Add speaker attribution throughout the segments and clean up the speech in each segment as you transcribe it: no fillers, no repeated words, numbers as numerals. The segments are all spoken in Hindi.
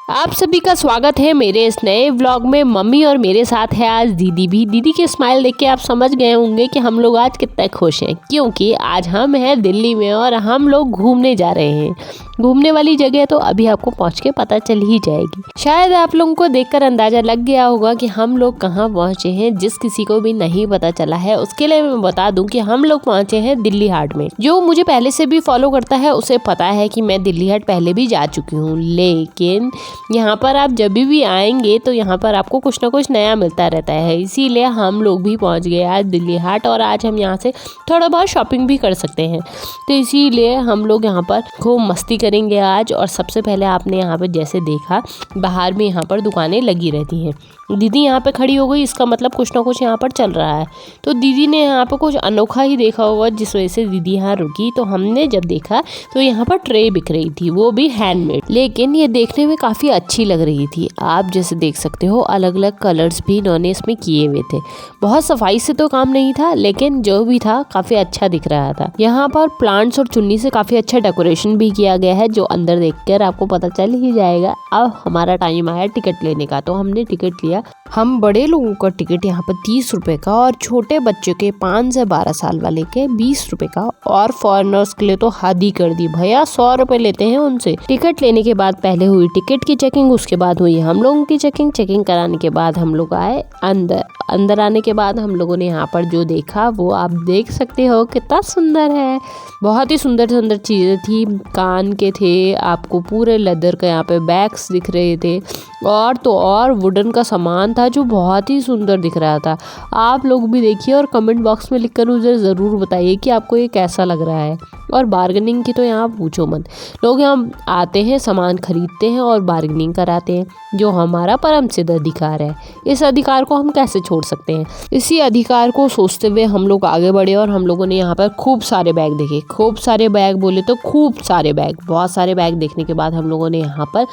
Speaker 1: आप सभी का स्वागत है मेरे इस नए व्लॉग में। मम्मी और मेरे साथ है आज दीदी भी। दीदी के स्माइल देख के आप समझ गए होंगे कि हम लोग आज कितने खुश हैं, क्योंकि आज हम हैं दिल्ली में और हम लोग घूमने जा रहे हैं। घूमने वाली जगह तो अभी आपको पहुंच के पता चल ही जाएगी। शायद आप लोगों को देखकर अंदाजा लग गया होगा कि हम लोग कहाँ पहुंचे हैं। जिस किसी को भी नहीं पता चला है उसके लिए मैं बता दूं कि हम लोग पहुंचे हैं दिल्ली हाट में। जो मुझे पहले से भी फॉलो करता है उसे पता है कि मैं दिल्ली हाट पहले भी जा चुकी हूँ, लेकिन यहाँ पर आप जब भी आएंगे तो यहाँ पर आपको कुछ ना कुछ नया मिलता रहता है। इसीलिए हम लोग भी पहुँच गए आज दिल्ली हाट और आज हम यहाँ से थोड़ा बहुत शॉपिंग भी कर सकते हैं। तो इसीलिए हम लोग यहाँ पर खूब मस्ती करेंगे आज। और सबसे पहले आपने यहाँ पर जैसे देखा बाहर में यहाँ पर दुकानें लगी रहती हैं। दीदी यहाँ पे खड़ी हो गई, इसका मतलब कुछ ना कुछ यहाँ पर चल रहा है। तो दीदी ने यहाँ पर कुछ अनोखा ही देखा होगा जिस वजह से दीदी यहाँ रुकी। तो हमने जब देखा तो यहाँ पर ट्रे बिक रही थी, वो भी हैंडमेड, लेकिन ये देखने में काफ़ी अच्छी लग रही थी। आप जैसे देख सकते हो अलग अलग कलर्स भी इन्होंने इसमें किए हुए थे। बहुत सफाई से तो काम नहीं था, लेकिन जो भी था काफ़ी अच्छा दिख रहा था। यहाँ पर प्लांट्स और चुन्नी से काफ़ी अच्छा डेकोरेशन भी किया गया है, जो अंदर देखकर आपको पता चल ही जाएगा। अब हमारा टाइम आया टिकट लेने का, तो हमने टिकट लिया। हम बड़े लोगों का टिकट यहाँ पर 30 रुपए का और छोटे बच्चों के 5 से 12 साल वाले के 20 रुपए का, और फॉरेनर्स के लिए तो हद ही कर दी भैया, 100 रुपए लेते हैं उनसे। टिकट लेने के बाद पहले हुई टिकट की चेकिंग, उसके बाद हुई हम लोगों की चेकिंग कराने के बाद हम लोग आए अंदर आने के बाद हम लोगों ने यहाँ पर जो देखा वो आप देख सकते हो कितना सुंदर है। बहुत ही सुंदर सुंदर चीज़ें थी, कान के थे, आपको पूरे लेदर का यहाँ पे बैग्स दिख रहे थे, और तो और वुडन का सामान था जो बहुत ही सुंदर दिख रहा था। आप लोग भी देखिए और कमेंट बॉक्स में लिखकर मुझे ज़रूर बताइए कि आपको ये कैसा लग रहा है। और बार्गेनिंग की तो यहाँ पूछो मत, लोग यहाँ आते हैं, सामान खरीदते हैं और बार्गेनिंग कराते हैं, जो हमारा परम सिद्ध अधिकार है। इस अधिकार को हम कैसे छोड़ सकते हैं। इसी अधिकार को सोचते हुए हम लोग आगे बढ़े और हम लोगों ने यहाँ पर खूब सारे बैग देखे। खूब सारे बैग बोले तो खूब सारे बैग, बहुत सारे बैग देखने के बाद हम लोगों ने यहाँ पर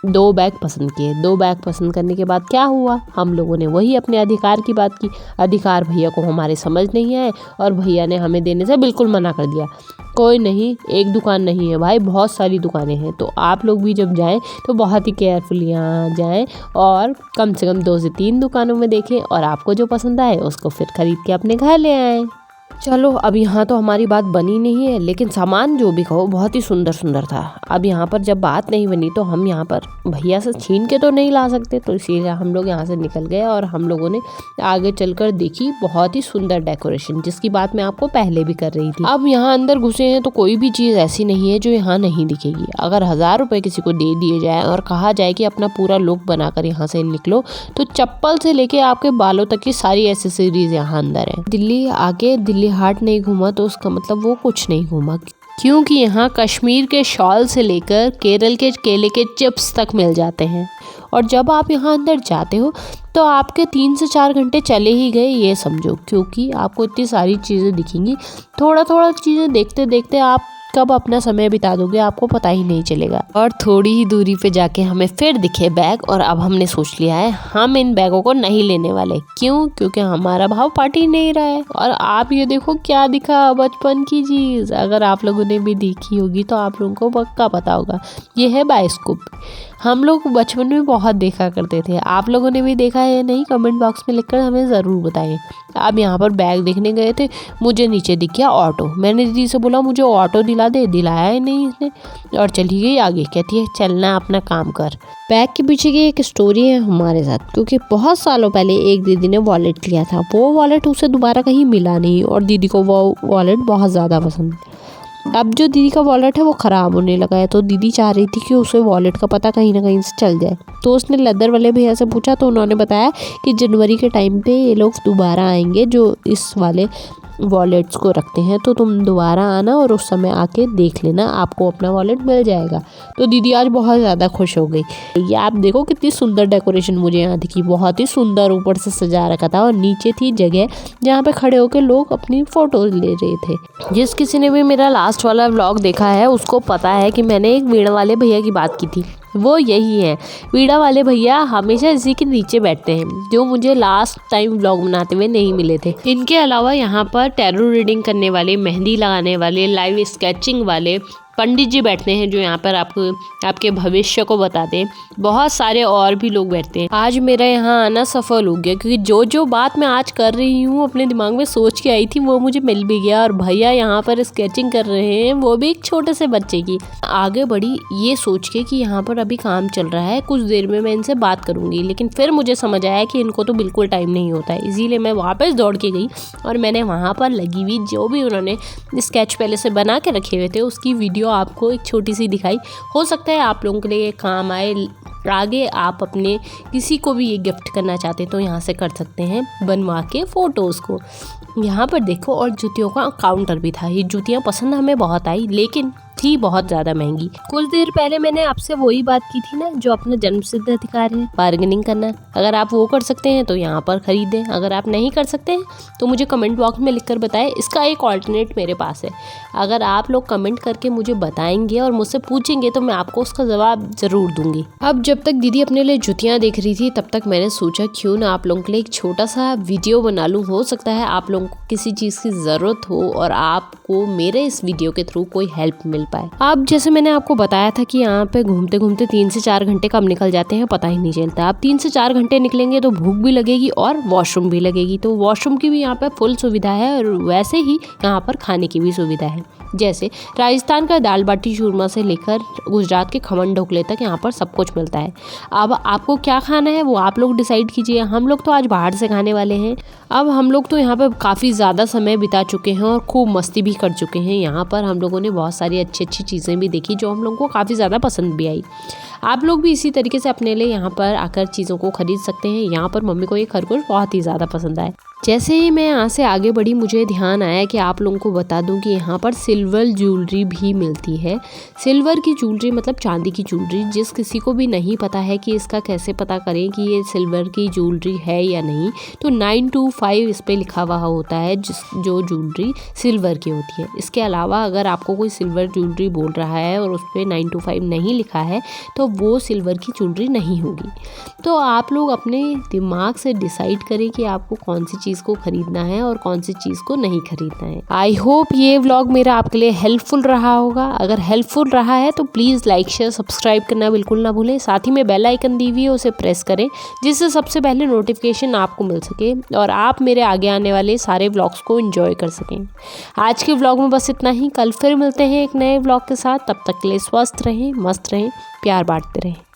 Speaker 1: 2 बैग पसंद किए। 2 बैग पसंद करने के बाद क्या हुआ, हम लोगों ने वही अपने अधिकार की बात की। अधिकार भैया को हमारे समझ नहीं आए और भैया ने हमें देने से बिल्कुल मना कर दिया। कोई नहीं, एक दुकान नहीं है भाई, बहुत सारी दुकानें हैं। तो आप लोग भी जब जाएं तो बहुत ही केयरफुली यहाँ जाएं और कम से कम 2 से 3 दुकानों में देखें, और आपको जो पसंद आए उसको फिर खरीद के अपने घर ले आएँ। चलो अब यहाँ तो हमारी बात बनी नहीं है, लेकिन सामान जो भी कहो बहुत ही सुंदर सुंदर था। अब यहाँ पर जब बात नहीं बनी तो हम यहाँ पर भैया से छीन के तो नहीं ला सकते, तो इसीलिए हम लोग यहाँ से निकल गए और हम लोगों ने आगे चलकर देखी बहुत ही सुंदर डेकोरेशन, जिसकी बात मैं आपको पहले भी कर रही थी। अब यहाँ अंदर घुसे हैं तो कोई भी चीज़ ऐसी नहीं है जो यहाँ नहीं दिखेगी। अगर 1000 रुपये किसी को दे दिए जाए और कहा जाए कि अपना पूरा लुक बनाकर यहाँ से निकलो, तो चप्पल से लेके आपके बालों तक की सारी एसेसरीज यहाँ अंदर है। दिल्ली आके दिल्ली हाट नहीं घूमा तो उसका मतलब वो कुछ नहीं घूमा, क्योंकि यहाँ कश्मीर के शॉल से लेकर केरल के केले के चिप्स तक मिल जाते हैं। और जब आप यहाँ अंदर जाते हो तो आपके 3 से 4 घंटे चले ही गए ये समझो, क्योंकि आपको इतनी सारी चीज़ें दिखेंगी। थोड़ा थोड़ा चीज़ें देखते देखते आप कब अपना समय बिता दोगे आपको पता ही नहीं चलेगा। और थोड़ी ही दूरी पे जाके हमें फिर दिखे बैग, और अब हमने सोच लिया है हम इन बैगों को नहीं लेने वाले। क्यों? क्योंकि हमारा भाव पाट ही नहीं रहा है। और आप ये देखो क्या दिखा, बचपन की चीज़। अगर आप लोगों ने भी देखी होगी तो आप लोगों को पक्का पता होगा, ये है बायोस्कोप। हम लोग बचपन में बहुत देखा करते थे। आप लोगों ने भी देखा है या नहीं, कमेंट बॉक्स में लिखकर हमें ज़रूर बताएं। अब यहाँ पर बैग देखने गए थे, मुझे नीचे दिख गया ऑटो। मैंने दीदी से बोला मुझे ऑटो दिला दे, दिलाया ही नहीं इसने, और चली गई आगे। कहती है चलना अपना काम कर। बैग के पीछे की एक स्टोरी है हमारे साथ, क्योंकि बहुत सालों पहले एक दीदी ने वॉलेट लिया था। वो वॉलेट उसे दोबारा कहीं मिला नहीं और दीदी को वो वॉलेट बहुत ज़्यादा पसंद। अब जो दीदी का वॉलेट है वो ख़राब होने लगा है, तो दीदी चाह रही थी कि उसे वॉलेट का पता कहीं ना कहीं से चल जाए। तो उसने लेदर वाले भैया से पूछा, तो उन्होंने बताया कि जनवरी के टाइम पे ये लोग दोबारा आएंगे जो इस वाले वॉलेट्स को रखते हैं। तो तुम दोबारा आना और उस समय आके देख लेना, आपको अपना वॉलेट मिल जाएगा। तो दीदी आज बहुत ज़्यादा खुश हो गई। ये आप देखो कितनी सुंदर डेकोरेशन मुझे यहाँ दिखी, बहुत ही सुंदर ऊपर से सजा रखा था, और नीचे थी जगह जहाँ पे खड़े होकर लोग अपनी फ़ोटोज़ ले रहे थे। जिस किसी ने भी मेरा लास्ट वाला व्लॉग देखा है उसको पता है कि मैंने एक वीणा वाले भैया की बात की थी। वो यही है, वीणा वाले भैया हमेशा इसी के नीचे बैठते हैं, जो मुझे लास्ट टाइम व्लॉग बनाते हुए नहीं मिले थे। इनके अलावा यहाँ पर टैरो रीडिंग करने वाले, मेहंदी लगाने वाले, लाइव स्केचिंग वाले, पंडित जी बैठते हैं जो यहाँ पर आपको आपके भविष्य को बताते हैं। बहुत सारे और भी लोग बैठते हैं। आज मेरा यहाँ आना सफल हो गया क्योंकि जो जो बात मैं आज कर रही हूँ अपने दिमाग में सोच के आई थी वो मुझे मिल भी गया। और भैया यहाँ पर स्केचिंग कर रहे हैं, वो भी एक छोटे से बच्चे की। आगे बढ़ी ये सोच के कि यहाँ पर अभी काम चल रहा है, कुछ देर में मैं इनसे बात करूंगी। लेकिन फिर मुझे समझ आया कि इनको तो बिल्कुल टाइम नहीं होता है, इसीलिए मैं वापस दौड़ के गई और मैंने वहाँ पर लगी हुई जो भी उन्होंने स्केच पहले से बना के रखे हुए थे उसकी वीडियो आपको एक छोटी सी दिखाई। हो सकता है आप लोगों के लिए काम आए, आगे आप अपने किसी को भी ये गिफ्ट करना चाहते तो यहाँ से कर सकते हैं बनवा के फ़ोटोज़ को। यहाँ पर देखो, और जूतियों का काउंटर भी था। ये जूतियाँ पसंद हमें बहुत आई लेकिन थी बहुत ज़्यादा महंगी। कुछ देर पहले मैंने आपसे वही बात की थी ना, जो अपना जन्मसिद्ध अधिकार है बार्गेनिंग करना। अगर आप वो कर सकते हैं तो यहाँ पर ख़रीदें, अगर आप नहीं कर सकते हैं तो मुझे कमेंट बॉक्स में लिखकर बताएं। इसका एक ऑल्टरनेट मेरे पास है। अगर आप लोग कमेंट करके मुझे बताएंगे और मुझसे पूछेंगे तो मैं आपको उसका जवाब ज़रूर दूंगी। अब जब तक दीदी अपने लिए जूतियाँ देख रही थी तब तक मैंने सोचा क्यों ना आप लोगों के लिए एक छोटा सा वीडियो बना लूँ। हो सकता है आप लोगों को किसी चीज़ की ज़रूरत हो और आपको मेरे इस वीडियो के थ्रू कोई हेल्प मिल पाए। अब जैसे मैंने आपको बताया था कि यहाँ पे घूमते घूमते 3 से 4 घंटे कब निकल जाते हैं पता ही नहीं चलता। अब 3 से 4 घंटे निकलेंगे तो भूख भी लगेगी और वॉशरूम भी लगेगी, तो वॉशरूम की भी यहाँ पे फुल सुविधा है और वैसे ही यहाँ पर खाने की भी सुविधा है। जैसे राजस्थान का दाल बाटी चूरमा से लेकर गुजरात के खमन ढोकले तक यहाँ पर सब कुछ मिलता है। अब आपको क्या खाना है वो आप लोग डिसाइड कीजिए। हम लोग तो आज बाहर से खाने वाले हैं। अब हम लोग तो यहाँ पे काफ़ी ज़्यादा समय बिता चुके हैं और खूब मस्ती भी कर चुके हैं। यहाँ पर हम लोगों ने बहुत सारी अच्छी अच्छी चीज़ें भी देखी जो हम लोगों को काफ़ी ज़्यादा पसंद भी आई। आप लोग भी इसी तरीके से अपने लिए यहाँ पर आकर चीज़ों को खरीद सकते हैं। यहाँ पर मम्मी को ये खरगोश बहुत ही ज़्यादा पसंद आया। जैसे ही मैं यहाँ से आगे बढ़ी मुझे ध्यान आया कि आप लोगों को बता दूं कि यहाँ पर सिल्वर ज्वेलरी भी मिलती है। सिल्वर की ज्वेलरी मतलब चांदी की ज्वेलरी। जिस किसी को भी नहीं पता है कि इसका कैसे पता करें कि ये सिल्वर की ज्वेलरी है या नहीं, तो 925 इस पर लिखा हुआ होता है जो ज्वेलरी सिल्वर की होती है। इसके अलावा अगर आपको कोई सिल्वर ज्वेलरी बोल रहा है और उस पर 925 नहीं लिखा है तो वो सिल्वर की ज्वेलरी नहीं होगी। तो आप लोग अपने दिमाग से डिसाइड करें कि आपको कौन सी चीज़ को खरीदना है और कौन सी चीज़ को नहीं खरीदना है। आई होप ये व्लॉग मेरा आपके लिए हेल्पफुल रहा होगा। अगर हेल्पफुल रहा है तो प्लीज़ लाइक शेयर सब्सक्राइब करना बिल्कुल ना भूलें। साथ ही में बेल आइकन दी हुई है उसे प्रेस करें जिससे सबसे पहले नोटिफिकेशन आपको मिल सके और आप मेरे आगे आने वाले सारे व्लॉग्स को एंजॉय कर सकें। आज के व्लॉग में बस इतना ही। कल फिर मिलते हैं एक नए व्लॉग के साथ। तब तक के लिए स्वस्थ रहें, मस्त रहें, प्यार बांटते रहें।